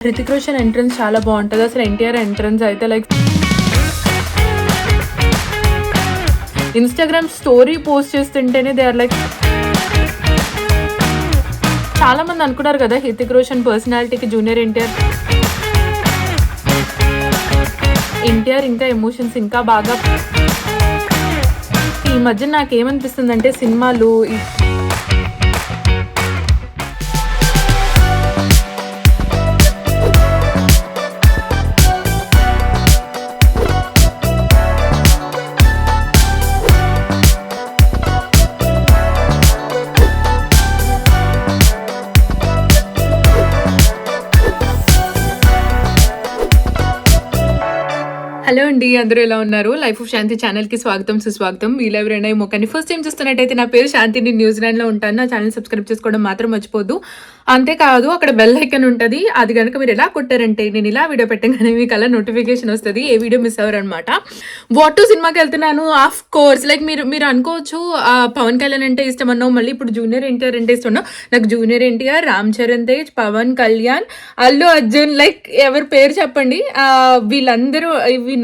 Hrithik Roshan entrance చాలా బాగుంటుంది. అసలు ఎన్టీఆర్ ఎంట్రన్స్ అయితే లైక్ ఇన్స్టాగ్రామ్ స్టోరీ పోస్ట్ చేస్తుంటేనే దే ఆర్ లైక్ చాలా మంది అనుకున్నారు కదా హృతిక్ రోషన్ పర్సనాలిటీకి జూనియర్ ఎన్టీఆర్ ఇంకా ఎమోషన్స్ ఇంకా బాగా. ఈ మధ్య నాకేమనిపిస్తుంది అంటే సినిమాలు హలో అండి, అందరూ ఎలా ఉన్నారు? లైఫ్ ఆఫ్ శాంతి ఛానల్కి స్వాగతం సుస్వాగతం. వీళ్ళు ఎవరైనా ఈ మొక్కని ఫస్ట్ టైం చూస్తున్నట్టయితే నా పేరు శాంతి, నేను న్యూజిలాండ్లో ఉంటాను. నా ఛానల్ సబ్స్క్రైబ్ చేసుకోవడం మాత్రం మర్చిపోద్దు. అంతేకాదు అక్కడ బెల్ ఐకాన్ ఉంటుంది, అది కనుక మీరు ఎలా కొట్టారంటే నేను ఇలా వీడియో పెట్టగానే మీకు అలా నోటిఫికేషన్ వస్తుంది, ఏ వీడియో మిస్ అవ్వరు అనమాట. వాట్ టు సినిమాకి వెళ్తున్నాను. ఆఫ్ కోర్స్ లైక్ మీరు అనుకోవచ్చు పవన్ కళ్యాణ్ అంటే ఇష్టం అన్నావు, మళ్ళీ ఇప్పుడు జూనియర్ ఎన్టీఆర్ అంటే ఇష్టం అన్నావు. నాకు జూనియర్ ఎన్టీఆర్, రామ్ చరణ్ తేజ్, పవన్ కళ్యాణ్, అల్లు అర్జున్, లైక్ ఎవరి పేరు చెప్పండి, వీళ్ళందరూ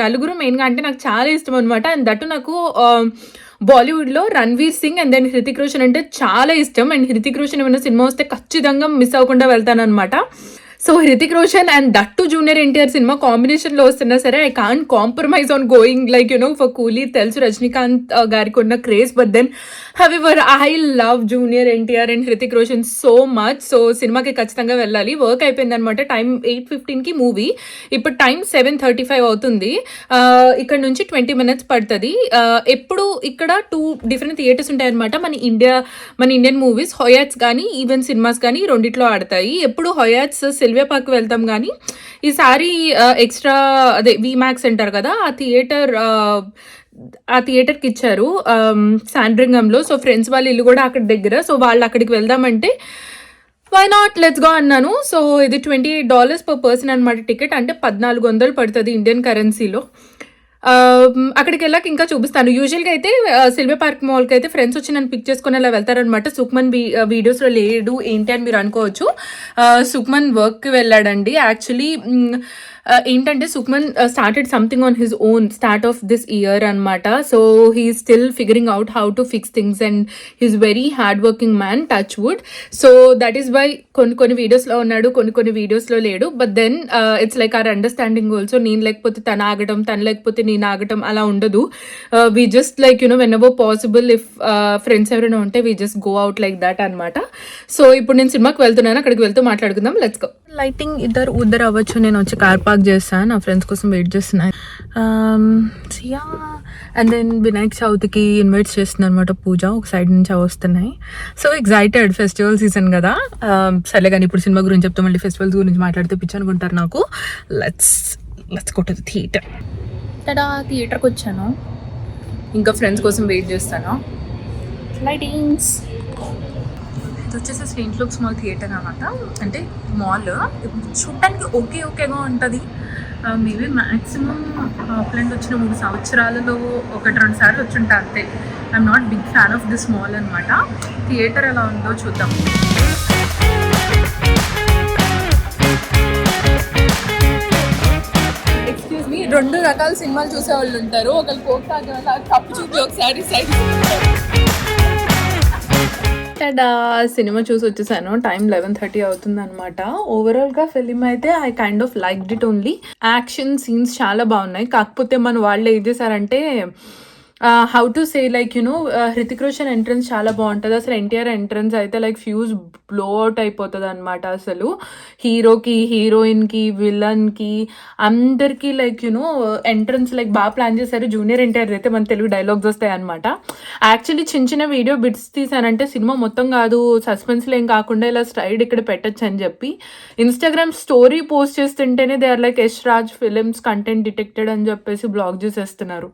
నలుగురు మెయిన్గా అంటే నాకు చాలా ఇష్టం అనమాట. అండ్ దట్టు నాకు బాలీవుడ్లో రణ్వీర్ సింగ్ అండ్ దెన్ హృతిక్ రోషన్ అంటే చాలా ఇష్టం. అండ్ హృతిక్ రోషన్ ఏమైనా సినిమా వస్తే ఖచ్చితంగా మిస్ అవ్వకుండా వెళ్తాను అనమాట. So Hrithik Roshan and that to junior NTR cinema కాంబినేషన్లో వస్తున్నా సరే I can't compromise on going like for Coolie. తెలుసు రజనీకాంత్ గారికి ఉన్న craze, but then however I love junior NTR and Hrithik Roshan so much. So సినిమాకి ఖచ్చితంగా వెళ్ళాలి. వర్క్ అయిపోయింది అనమాట. టైం 8:15కి మూవీ, ఇప్పుడు టైం 7:35 అవుతుంది. ఇక్కడ నుంచి 20 minutes పడుతుంది. ఎప్పుడు ఇక్కడ 2 different థియేటర్స్ ఉంటాయి అనమాట. మన ఇండియన్ మూవీస్ హొయాట్స్ కానీ ఈవెన్ సినిమాస్ కానీ రెండిట్లో ఆడతాయి. ఎప్పుడు హొయాట్స్ సిల్వియా పార్క్ వెళ్తాం, కానీ ఈసారి ఎక్స్ట్రా అదే విమాక్స్ అంటారు కదా, ఆ థియేటర్కి ఇచ్చారు శాండ్రింగంలో. సో ఫ్రెండ్స్ వాళ్ళ ఇల్లు కూడా అక్కడ దగ్గర, సో వాళ్ళు అక్కడికి వెళ్దామంటే వై నాట్ లెట్స్ గో అన్నాను. సో ఇది $28 per person అనమాట టికెట్, అంటే 1400 పడుతుంది ఇండియన్ కరెన్సీలో. అక్కడికి వెళ్ళాక ఇంకా చూపిస్తాను. యూజువల్గా అయితే సిల్వర్ పార్క్ మాల్కి అయితే ఫ్రెండ్స్ వచ్చి నన్ను పిక్ చేసుకుని అలా వెళ్తారనమాట. సుక్మన్ వీడియోస్లో లేడు ఏంటి అని మీరు అనుకోవచ్చు. సుక్మన్ వర్క్కి వెళ్ళాడండి. యాక్చువల్లీ ఏంటంటే Sukhman started something on his own start of this year అనమాట. So he still figuring out how to fix things and he's very hard working man, touch wood. So that is why కొన్ని వీడియోస్లో ఉన్నాడు, కొన్ని వీడియోస్లో లేడు. But then it's like our understanding also. నేను లేకపోతే తను ఆగటం, తను లేకపోతే నేను ఆగటం అలా ఉండదు. We just like whenever possible if friends ఎవరైనా ఉంటే we just go out like that అనమాట. సో ఇప్పుడు నేను సినిమాకి వెళ్తున్నాను, అక్కడికి వెళ్తూ మాట్లాడుకుందాం. Let's go. లైటింగ్ ఉద్దరు అవ్వచ్చు. నేను వచ్చి కార్ పార్క్ చేస్తాను, నా ఫ్రెండ్స్ కోసం వెయిట్ చేస్తున్నాను. సియా అండ్ దెన్ వినాయక చవితికి ఇన్వైట్ చేస్తుంది అనమాట పూజ, ఒక సైడ్ నుంచి అవి వస్తున్నాయి. సో ఎక్సైటెడ్, ఫెస్టివల్ సీజన్ కదా. సరే కానీ ఇప్పుడు సినిమా గురించి చెప్తాం, మళ్ళీ ఫెస్టివల్స్ గురించి మాట్లాడితే పిచ్చి అనుకుంటారు నాకు. Let's go to the theatre. థియేటర్కి వచ్చాను, ఇంకా ఫ్రెండ్స్ కోసం వెయిట్ చేస్తాను. లైటింగ్స్ ఇది వచ్చేసి సెయింట్ లూక్స్ మాల్ థియేటర్ అనమాట. అంటే మాల్ చూడటానికి ఓకేగా ఉంటుంది. మేబీ మ్యాక్సిమం ఆఫ్లైన్ వచ్చిన 3 సంవత్సరాలలో 1-2 సార్లు వచ్చి ఉంటా అంతే. I'm not big fan of this mall అనమాట. థియేటర్ ఎలా ఉందో చూద్దాం. ఎక్స్క్యూజ్ మీ, 2 రకాల సినిమాలు చూసే వాళ్ళు ఉంటారు. ఒకళ్ళు కోక్ తాగే వాళ్ళు కప్పు చూపి ఒకసారి సైడ్. సినిమా చూసి వచ్చేసాను. టైం 11:30 అవుతుంది అనమాట. ఓవరాల్గా ఫిలిం అయితే I kind of liked it only. Action scenes చాలా బాగున్నాయి. కాకపోతే మన వాళ్ళు ఏం చేశారంటే how to say like Hrithik Roshan entrance చాలా బాగుంటుంది. అసలు ఎన్టీఆర్ ఎంట్రన్స్ అయితే లైక్ ఫ్యూజ్ బ్లో అవుట్ అయిపోతుంది అనమాట. అసలు హీరోకి, హీరోయిన్కి, విలన్కి అందరికీ లైక్ ఎంట్రన్స్ లైక్ బాగా ప్లాన్ చేశారు. జూనియర్ ఎన్టీఆర్ అయితే మన తెలుగు డైలాగ్స్ వస్తాయి అనమాట. యాక్చువల్లీ చిన్న వీడియో బిట్స్ తీసానంటే సినిమా మొత్తం కాదు, సస్పెన్స్లో ఏం కాకుండా ఇలా స్ట్రైడ్ ఇక్కడ పెట్టచ్చు అని చెప్పి ఇన్స్టాగ్రామ్ స్టోరీ పోస్ట్ చేస్తుంటేనే they are like Yash Raj Films content detected అని చెప్పేసి బ్లాగ్ చేసేస్తున్నారు.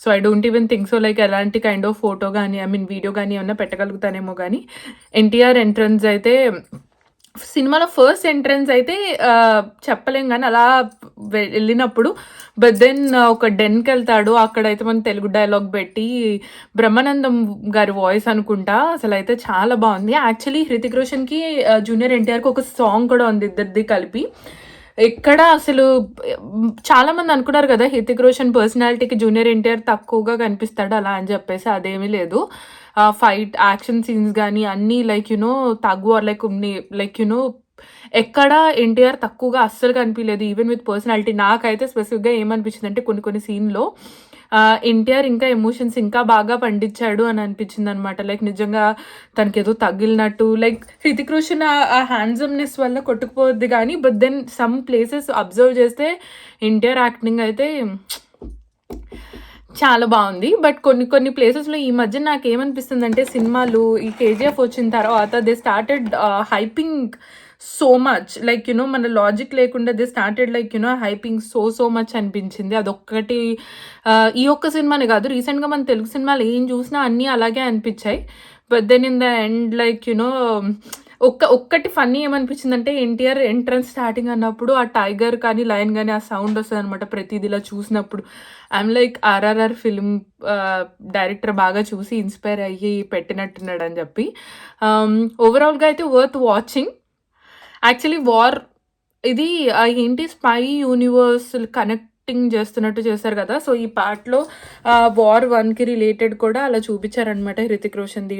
So I don't even think so like ఎలాంటి కైండ్ ఆఫ్ ఫోటో కానీ వీడియో కానీ ఏమన్నా పెట్టగలుగుతానేమో. కానీ ఎన్టీఆర్ ఎంట్రన్స్ అయితే సినిమాలో ఫస్ట్ ఎంట్రన్స్ అయితే చెప్పలేం కానీ అలా వెళ్ళినప్పుడు, బట్ దెన్ ఒక డెన్కి వెళ్తాడు, అక్కడైతే మన తెలుగు డైలాగ్ పెట్టి బ్రహ్మానందం గారి వాయిస్ అనుకుంటా. అసలు అయితే చాలా బాగుంది. యాక్చువల్లీ హృతిక్ రోషన్కి జూనియర్ ఎన్టీఆర్కి ఒక సాంగ్ కూడా ఉంది, ఇద్దరిది కలిపి. ఎక్కడ అసలు చాలా మంది అనుకున్నారు కదా హృతిక్ రోషన్ పర్సనాలిటీకి జూనియర్ ఎన్టీఆర్ తక్కువగా కనిపిస్తాడు అలా అని చెప్పేసి, అదేమీ లేదు. ఫైట్ యాక్షన్ సీన్స్ కానీ అన్నీ like you know tug war like you know ఎక్కడ ఎన్టీఆర్ తక్కువగా అస్సలు కనిపించలేదు. ఈవెన్ విత్ పర్సనాలిటీ నాకైతే స్పెసిఫిక్గా ఏమనిపించింది అంటే కొన్ని సీన్లో ఎన్టీఆర్ ఇంకా ఎమోషన్స్ ఇంకా బాగా పండించాడు అని అనిపించింది అనమాట. లైక్ నిజంగా తనకి ఏదో తగిలినట్టు, లైక్ హృతిక్ రోషన్ ఆ హ్యాండ్సమ్నెస్ వల్ల కొట్టుకుపోద్ది కానీ, but then some places observe చేస్తే ఎన్టీఆర్ యాక్టింగ్ అయితే చాలా బాగుంది. బట్ కొన్ని ప్లేసెస్లో ఈ మధ్య నాకు ఏమనిపిస్తుంది అంటే సినిమాలు ఈ కేజీఎఫ్ వచ్చిన తర్వాత they started hyping so much, like you know మన లాజిక్ లేకుండా they started like you know hyping so much అనిపించింది. అదొక్కటి ఈ ఒక్క సినిమానే కాదు, రీసెంట్గా మన తెలుగు సినిమాలు ఏం చూసినా అన్నీ అలాగే అనిపించాయి. But then in the end like you know ఒక్కటి ఫన్నీ ఏమనిపించింది అంటే ఎన్టీఆర్ ఎంట్రన్స్ స్టార్టింగ్ అన్నప్పుడు ఆ టైగర్ కానీ లయన్ కానీ ఆ సౌండ్ వస్తుంది అనమాట ప్రతిదీ ఇలా చూసినప్పుడు. I'm like RRR film director బాగా చూసి ఇన్స్పైర్ అయ్యి పెట్టినట్టున్నాడు అని చెప్పి. ఓవరాల్గా అయితే వర్త్ వాచింగ్. యాక్చువల్లీ వార్ ఇది ఏంటి స్పై యూనివర్స్ కనెక్టింగ్ చేస్తున్నట్టు చేశారు కదా. సో ఈ పార్ట్లో వార్ 1కి రిలేటెడ్ కూడా అలా చూపించారనమాట. హృతిక్ రోషన్ది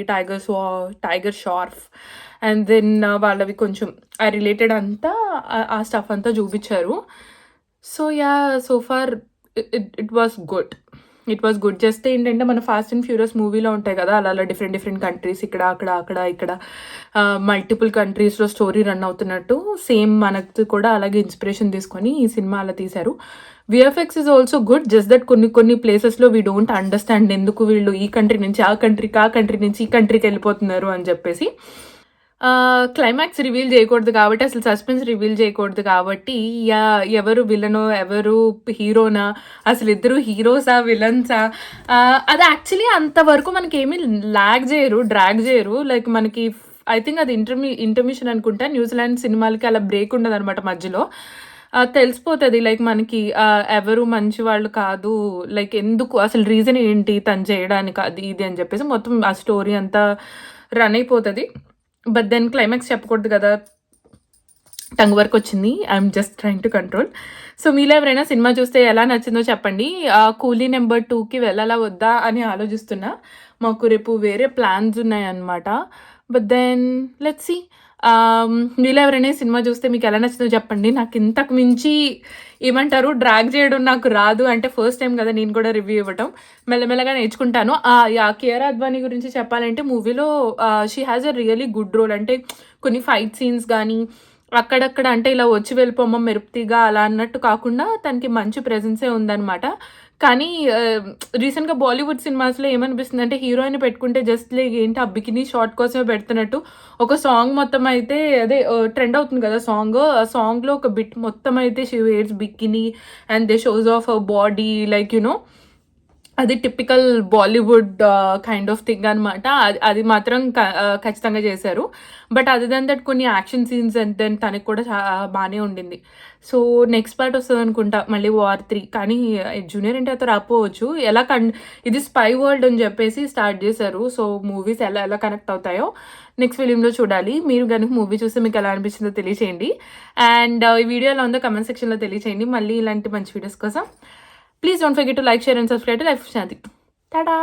టైగర్ షార్ఫ్ అండ్ దెన్ వాళ్ళవి కొంచెం ఆ రిలేటెడ్ అంతా ఆ స్టఫ్ అంతా చూపించారు. So ya so far it was good. Just ఏంటంటే మన ఫాస్ట్ అండ్ ఫ్యూరియస్ మూవీలో ఉంటాయి కదా అలా డిఫరెంట్ కంట్రీస్ ఇక్కడ మల్టిపుల్ కంట్రీస్లో స్టోరీ రన్ అవుతున్నట్టు సేమ్ మనకు కూడా అలాగే ఇన్స్పిరేషన్ తీసుకొని ఈ సినిమా అలా తీశారు. VFX is also good, just that కొన్ని ప్లేసెస్లో వీ డోంట్ అండర్స్టాండ్ ఎందుకు వీళ్ళు ఈ కంట్రీ నుంచి ఆ కంట్రీ నుంచి ఈ కంట్రీకి వెళ్ళిపోతున్నారు అని చెప్పేసి. క్లైమాక్స్ రివీల్ చేయకూడదు కాబట్టి, అసలు సస్పెన్స్ రివీల్ చేయకూడదు కాబట్టి, ఎవరు విలనో ఎవరు హీరోనా, అసలు ఇద్దరు హీరోసా విలన్సా, అది యాక్చువల్లీ అంతవరకు మనకి ఏమీ డ్రాగ్ చేయరు. లైక్ మనకి ఐ థింక్ అది ఇంటర్మిషన్ అనుకుంటా. న్యూజిలాండ్ సినిమాలకి అలా బ్రేక్ ఉండదు అనమాట మధ్యలో. తెలిసిపోతుంది లైక్ మనకి ఎవరు మంచి వాళ్ళు కాదు, లైక్ ఎందుకు అసలు రీజన్ ఏంటి తను చేయడానికి అది ఇది అని చెప్పేసి మొత్తం ఆ స్టోరీ అంతా రన్ అయిపోతుంది. బట్ దెన్ క్లైమాక్స్ చెప్పకూడదు కదా, టంగ్ వర్క్ వచ్చింది. I'm just trying to control. So మీలో ఎవరైనా సినిమా చూస్తే ఎలా నచ్చిందో చెప్పండి. కూలీ నెంబర్ 2కి వెళ్ళాలా వద్దా అని ఆలోచిస్తున్నా. మాకు రేపు వేరే ప్లాన్స్ ఉన్నాయన్నమాట. But then let's see. మీలో ఎవరైనా సినిమా చూస్తే మీకు ఎలా నచ్చిందో చెప్పండి. నాకు ఇంతకు మించి ఏమంటారు డ్రాగ్ చేయడం నాకు రాదు, అంటే ఫస్ట్ టైం కదా నేను కూడా రివ్యూ ఇవ్వటం, మెల్లమెల్లగా నేర్చుకుంటాను. కియారా అద్వానీ గురించి చెప్పాలంటే మూవీలో she has a really good role. అంటే కొన్ని ఫైట్ సీన్స్ కానీ అక్కడక్కడ అంటే ఇలా వచ్చి వెళ్ళిపోమ్మ మెరుపుతీగా అలా అన్నట్టు కాకుండా తనకి మంచి ప్రెజెన్సే ఉందన్నమాట. కానీ రీసెంట్గా బాలీవుడ్ సినిమాస్లో ఏమనిపిస్తుంది అంటే హీరోయిన్ పెట్టుకుంటే జస్ట్ లైక్ ఏంటి ఆ బికినీ షార్ట్ కోసమే పెడుతున్నట్టు. ఒక సాంగ్ మొత్తం అయితే అదే ట్రెండ్ అవుతుంది కదా సాంగ్, ఆ సాంగ్లో ఒక బిట్ మొత్తం అయితే she wears bikini and they shows off body like you know అది typical Bollywood kind of thing అనమాట. అది మాత్రం ఖచ్చితంగా చేశారు. బట్ అదర్ దెన్ దట్ కొన్ని యాక్షన్ సీన్స్ అండ్ దెన్ తనకి కూడా బాగానే ఉండింది. సో నెక్స్ట్ పార్ట్ వస్తుంది అనుకుంటా మళ్ళీ వార్ 3, కానీ జూనియర్ ఎన్టీఆర్తో రాకపోవచ్చు. ఇది స్పై వరల్డ్ అని చెప్పేసి స్టార్ట్ చేశారు. సో మూవీస్ ఎలా కనెక్ట్ అవుతాయో నెక్స్ట్ ఫిలింలో చూడాలి. మీరు కనుక మూవీ చూస్తే మీకు ఎలా అనిపించిందో తెలియచేయండి. అండ్ ఈ వీడియో ఎలా ఉందో కమెంట్ సెక్షన్లో తెలియచేయండి. మళ్ళీ ఇలాంటి మంచి వీడియోస్ కోసం please don't forget to like, share and subscribe to Life of Shanti. Ta-da!